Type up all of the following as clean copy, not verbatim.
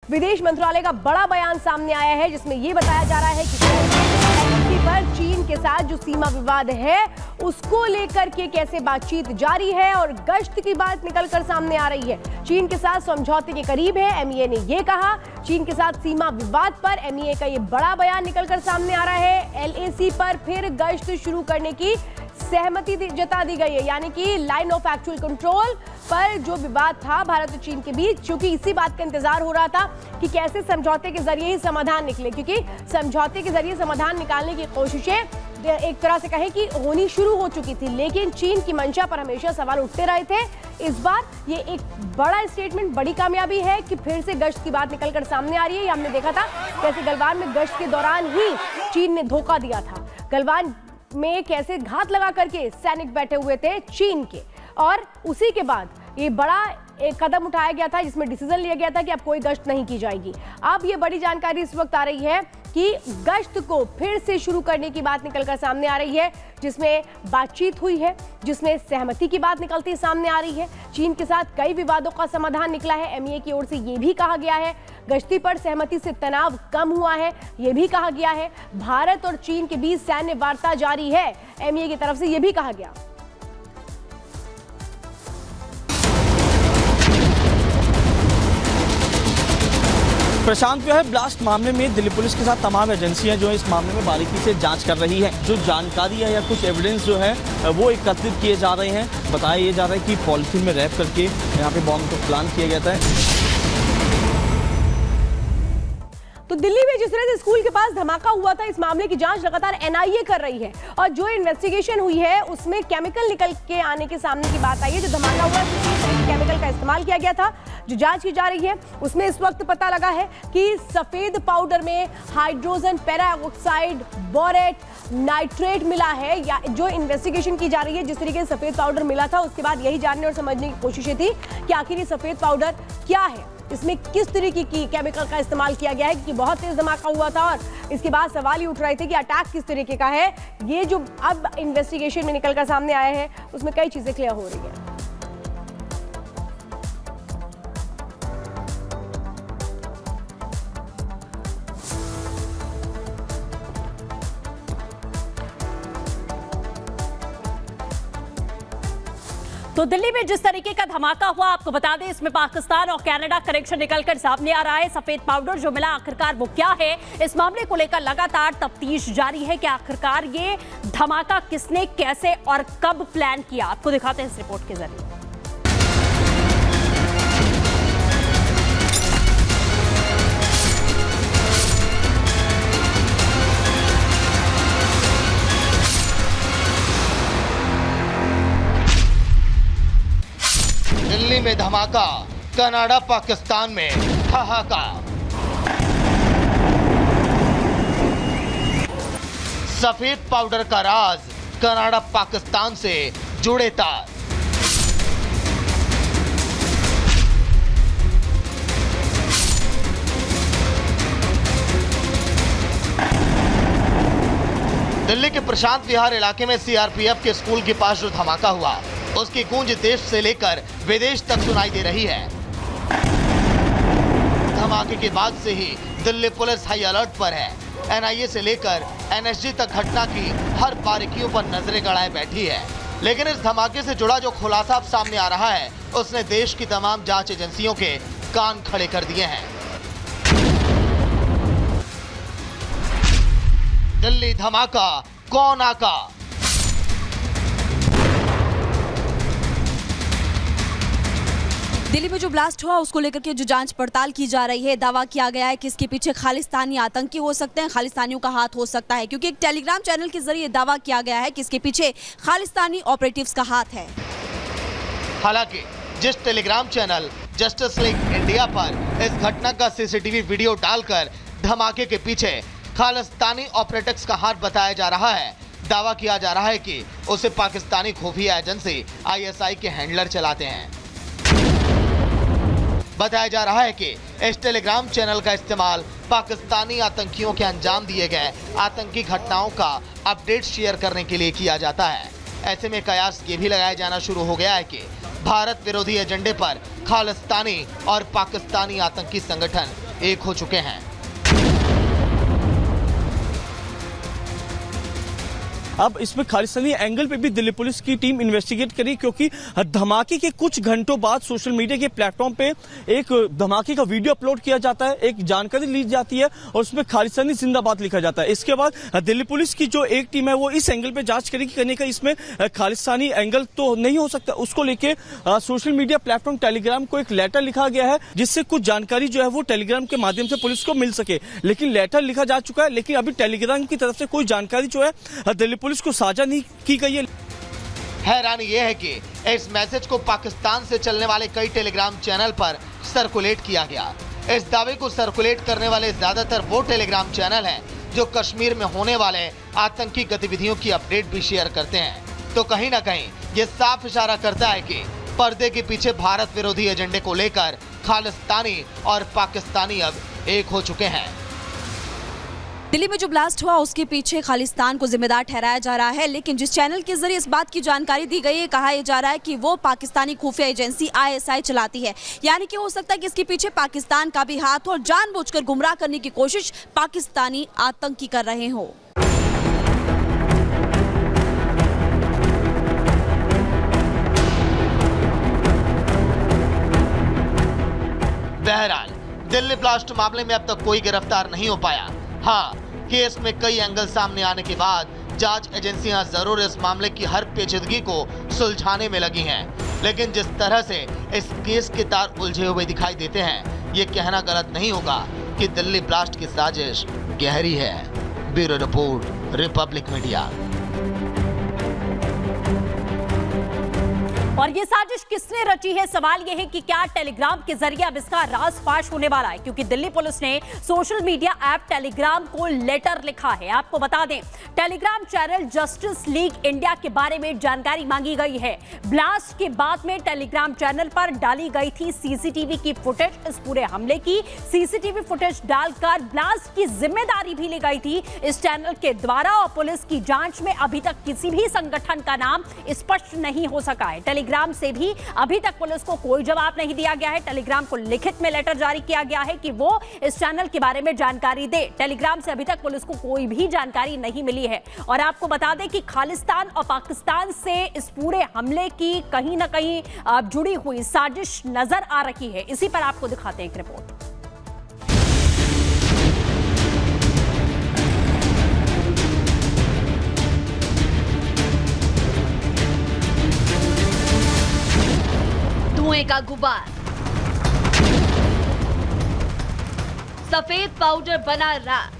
विदेश मंत्रालय का बड़ा बयान सामने आया है जिसमें यह बताया जा रहा है कि पर चीन के साथ जो सीमा विवाद है उसको लेकर के कैसे बातचीत जारी है और गश्त की बात निकलकर सामने आ रही है। चीन के साथ समझौते के करीब है, एमईए ने यह कहा। चीन के साथ सीमा विवाद पर एमईए का यह बड़ा बयान निकलकर सामने आ रहा है। एलएसी पर फिर गश्त शुरू करने की सहमति जता दी गई है, यानी कि लाइन ऑफ एक्चुअल कंट्रोल पर जो विवाद था भारत और चीन के बीच, क्योंकि इसी बात का इंतजार हो रहा था कि कैसे समझौते के जरिए ही समाधान निकले, क्योंकि समझौते के जरिए समाधान निकालने की कोशिशें एक तरह से कहें कि होनी शुरू हो चुकी थी, लेकिन चीन की मंशा पर हमेशा सवाल उठते रहे थे। इस बार ये एक बड़ा स्टेटमेंट, बड़ी कामयाबी है कि फिर से गश्त की बात निकलकर सामने आ रही है। हमने देखा था कैसे गलवान में गश्त के दौरान ही चीन ने धोखा दिया था। गलवान में कैसे घात लगा करके सैनिक बैठे हुए थे चीन के, और उसी के बाद ये बड़ा एक कदम उठाया गया था जिसमें डिसीजन लिया गया था कि अब कोई गश्त नहीं की जाएगी। अब ये बड़ी जानकारी इस वक्त आ रही है कि गश्त को फिर से शुरू करने की बात निकलकर सामने आ रही है, जिसमें बातचीत हुई है, जिसमें सहमति की बात निकलती सामने आ रही है। चीन के साथ कई विवादों का समाधान निकला है। एमईए की ओर से ये भी कहा गया है गश्ती पर सहमति से तनाव कम हुआ है, ये भी कहा गया है। भारत और चीन के बीच सैन्य वार्ता जारी है, एमईए की तरफ से ये भी कहा गया। प्रशांत, जो है ब्लास्ट मामले में दिल्ली पुलिस के साथ तमाम एजेंसियां जो है इस मामले में बारीकी से जांच कर रही है। जो जानकारी है या कुछ एविडेंस जो है वो एकत्रित किए जा रहे हैं। बताया ये जा रहा है कि पॉलिथीन में रैप करके यहाँ पे बॉम्ब को प्लान किया गया था। तो दिल्ली में जिस तरह से स्कूल के पास धमाका हुआ था, इस मामले की जांच लगातार एनआईए कर रही है, और जो इन्वेस्टिगेशन हुई है उसमें केमिकल निकल के आने के सामने की बात आई है। जो धमाका हुआ केमिकल का इस्तेमाल किया गया था, जो जांच की जा रही है उसमें इस वक्त पता लगा है कि सफेद पाउडर में हाइड्रोजन पेरोक्साइड, बोरेट, नाइट्रेट मिला है। या जो इन्वेस्टिगेशन की जा रही है, जिस तरीके से सफेद पाउडर मिला था उसके बाद यही जानने और समझने की कोशिशें थी कि आखिर ये सफेद पाउडर क्या है, इसमें किस तरीके की केमिकल का इस्तेमाल किया गया है, कि बहुत तेज धमाका हुआ था और इसके बाद सवाल ही उठ रहे थे कि अटैक किस तरीके का है। ये जो अब इन्वेस्टिगेशन में निकलकर सामने आया है उसमें कई चीजें क्लियर हो रही है। तो दिल्ली में जिस तरीके का धमाका हुआ, आपको बता दें इसमें पाकिस्तान और कनाडा कनेक्शन निकलकर सामने आ रहा है। सफेद पाउडर जो मिला आखिरकार वो क्या है, इस मामले को लेकर लगातार तफ्तीश जारी है कि आखिरकार ये धमाका किसने, कैसे और कब प्लान किया। आपको दिखाते हैं इस रिपोर्ट के जरिए। दिल्ली में धमाका, कनाडा पाकिस्तान में हाहाकार। सफेद पाउडर का राज, कनाडा पाकिस्तान से जुड़े तार। दिल्ली के प्रशांत विहार इलाके में सीआरपीएफ के स्कूल के पास जो धमाका हुआ, उसकी गूंज देश से लेकर विदेश तक सुनाई दे रही है। धमाके के बाद से ही दिल्ली पुलिस हाई अलर्ट पर है। एनआईए से लेकर एनएसजी तक घटना की हर बारीकियों पर नजरें गड़ाए बैठी है। लेकिन इस धमाके से जुड़ा जो खुलासा अब सामने आ रहा है, उसने देश की तमाम जांच एजेंसियों के कान खड़े कर दिए हैं। दिल्ली धमाका, कौन आका? दिल्ली में जो ब्लास्ट हुआ उसको लेकर के जो जांच पड़ताल की जा रही है, दावा किया गया है कि इसके पीछे खालिस्तानी आतंकी हो सकते हैं, खालिस्तानियों का हाथ हो सकता है, क्योंकि एक टेलीग्राम चैनल के जरिए दावा किया गया है कि इसके पीछे खालिस्तानी ऑपरेटिव्स का हाथ है। हालांकि जिस Telegram channel justice league India पर इस घटना का सीसीटीवी वीडियो डालकर धमाके के पीछे खालिस्तानी ऑपरेटिव्स का हाथ बताया जा रहा है, दावा किया जा रहा है कि उसे पाकिस्तानी खुफिया एजेंसी आईएसआई के हैंडलर चलाते हैं। बताया जा रहा है कि इस टेलीग्राम चैनल का इस्तेमाल पाकिस्तानी आतंकियों के अंजाम दिए गए आतंकी घटनाओं का अपडेट शेयर करने के लिए किया जाता है। ऐसे में कयास ये भी लगाया जाना शुरू हो गया है कि भारत विरोधी एजेंडे पर खालिस्तानी और पाकिस्तानी आतंकी संगठन एक हो चुके हैं। अब इसमें खालिस्तानी एंगल पे भी दिल्ली पुलिस की टीम इन्वेस्टिगेट करी, क्योंकि धमाके के कुछ घंटों बाद सोशल मीडिया के प्लेटफॉर्म पे एक धमाके का वीडियो अपलोड किया जाता है, एक जानकारी ली जाती है और उसमें खालिस्तानी जिंदाबाद लिखा जाता है। इसके बाद दिल्ली पुलिस की जो एक टीम है वो इस एंगल पे जांच करेगी, करने का इसमें खालिस्तानी एंगल तो नहीं हो सकता। उसको लेके सोशल मीडिया प्लेटफॉर्म टेलीग्राम को एक लेटर लिखा गया है, जिससे कुछ जानकारी जो है वो टेलीग्राम के माध्यम से पुलिस को मिल सके। लेकिन लेटर लिखा जा चुका है, लेकिन अभी टेलीग्राम की तरफ से कोई जानकारी जो है दिल्ली पुलिस को साझा नहीं की गई है। हैरानी यह है कि इस मैसेज को पाकिस्तान से चलने वाले कई टेलीग्राम चैनल पर सर्कुलेट किया गया। इस दावे को सर्कुलेट करने वाले ज्यादातर वो टेलीग्राम चैनल हैं जो कश्मीर में होने वाले आतंकी गतिविधियों की अपडेट भी शेयर करते हैं। तो कहीं ना कहीं ये साफ इशारा करता है कि पर्दे के पीछे भारत विरोधी एजेंडे को लेकर खालिस्तानी और पाकिस्तानी अब एक हो चुके हैं। दिल्ली में जो ब्लास्ट हुआ उसके पीछे खालिस्तान को जिम्मेदार ठहराया जा रहा है, लेकिन जिस चैनल के जरिए इस बात की जानकारी दी गई है, कहा यह जा रहा है कि वो पाकिस्तानी खुफिया एजेंसी ISI चलाती है। यानी कि हो सकता है कि इसके पीछे पाकिस्तान का भी हाथ हो और जानबूझकर गुमराह करने की कोशिश पाकिस्तानी आतंकी कर रहे हो। बहरहाल दिल्ली ब्लास्ट मामले में अब तक कोई गिरफ्तार नहीं हो पाया। हाँ, केस में कई एंगल सामने आने के बाद जांच एजेंसियां जरूर इस मामले की हर पेचीदगी को सुलझाने में लगी हैं, लेकिन जिस तरह से इस केस के तार उलझे हुए दिखाई देते हैं, ये कहना गलत नहीं होगा कि दिल्ली ब्लास्ट की साजिश गहरी है। Bureau report, Republic media. और ये साजिश किसने रची है, सवाल यह है कि क्या टेलीग्राम के जरिए अब इसका राज फाश होने वाला है, क्योंकि दिल्ली पुलिस ने सोशल मीडिया ऐप टेलीग्राम को लेटर लिखा है। आपको बता दें, Telegram channel justice league India के बारे में जानकारी मांगी गई है। ब्लास्ट के बाद में टेलीग्राम चैनल पर डाली गई थी सीसीटीवी की फुटेज। इस पूरे हमले की सीसीटीवी फुटेज डालकर ब्लास्ट की जिम्मेदारी भी ली गई थी इस चैनल के द्वारा, और पुलिस की जांच में अभी तक किसी भी संगठन का नाम स्पष्ट नहीं हो सका है। टेलीग्राम से भी अभी तक पुलिस को कोई जवाब नहीं दिया गया है। टेलीग्राम को लिखित में लेटर जारी किया गया है कि वो इस चैनल के बारे में जानकारी दे। टेलीग्राम से अभी तक पुलिस को कोई भी जानकारी नहीं मिली है। और आपको बता दें कि खालिस्तान और पाकिस्तान से इस पूरे हमले की कहीं ना कहीं जुड़ी हुई साजिश नजर आ रही है। इसी पर आपको दिखाते हैं एक रिपोर्ट। धुएं का गुबार, सफेद पाउडर बना राख,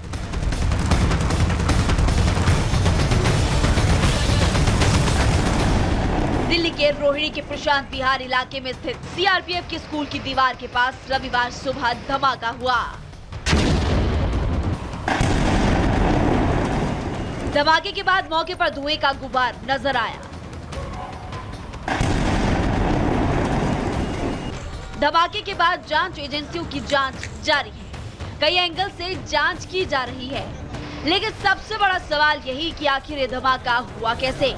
दिल्ली के रोहिणी के प्रशांत विहार इलाके में स्थित सीआरपीएफ के स्कूल की दीवार के पास रविवार सुबह धमाका हुआ। धमाके के बाद मौके पर धुएं का गुबार नजर आया। धमाके के बाद जांच एजेंसियों की जांच जारी है। कई एंगल से जांच की जा रही है, लेकिन सबसे बड़ा सवाल यही कि आखिर ये धमाका हुआ कैसे।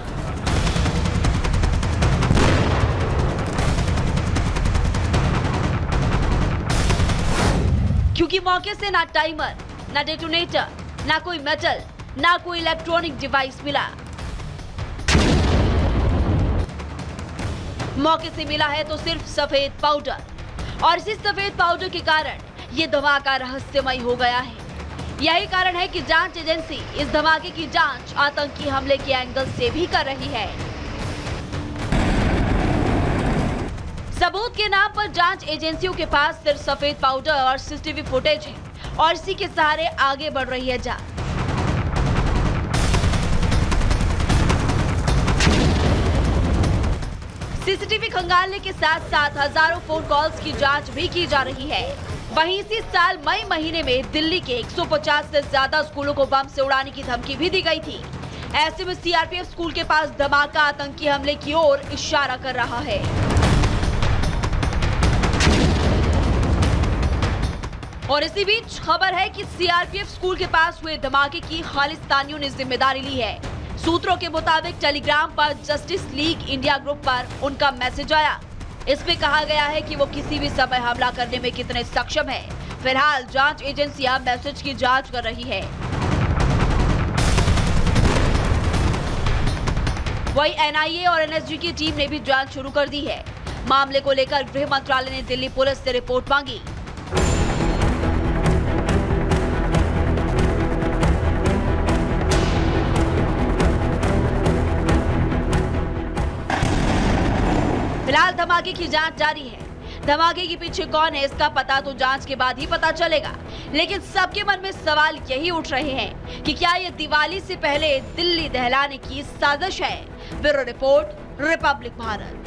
क्योंकि मौके से ना टाइमर, ना डेटोनेटर, ना कोई मेटल, ना कोई इलेक्ट्रॉनिक डिवाइस मिला। मौके से मिला है तो सिर्फ सफेद पाउडर, और इसी सफेद पाउडर के कारण ये धमाका रहस्यमय हो गया है। यही कारण है कि जांच एजेंसी इस धमाके की जांच आतंकी हमले के एंगल से भी कर रही है। सबूत के नाम पर जांच एजेंसियों के पास सिर्फ सफेद पाउडर और सीसीटीवी फुटेज है, और इसी के सहारे आगे बढ़ रही है जांच। सीसीटीवी खंगालने के साथ साथ हजारों फोन कॉल्स की जांच भी की जा रही है। वहीं इसी साल मई महीने में दिल्ली के 150 से ज्यादा स्कूलों को बम से उड़ाने की धमकी भी दी गई थी। ऐसे में सीआरपीएफ स्कूल के पास धमाका आतंकी हमले की ओर इशारा कर रहा है। और इसी बीच खबर है कि सीआरपीएफ स्कूल के पास हुए धमाके की खालिस्तानियों ने जिम्मेदारी ली है। सूत्रों के मुताबिक टेलीग्राम पर जस्टिस लीग इंडिया ग्रुप पर उनका मैसेज आया। इसमें कहा गया है कि वो किसी भी समय हमला करने में कितने सक्षम है, फिलहाल जांच एजेंसियां मैसेज की जांच कर रही है। वहीं एनआईए और एनएसजी की टीम ने भी जांच शुरू कर दी है। मामले को लेकर गृह मंत्रालय ने दिल्ली पुलिस से रिपोर्ट मांगी। फिलहाल धमाके की जांच जारी है। धमाके के पीछे कौन है इसका पता तो जांच के बाद ही पता चलेगा, लेकिन सबके मन में सवाल यही उठ रहे हैं कि क्या ये दिवाली से पहले दिल्ली दहलाने की साजिश है। Bureau report, Republic Bharat.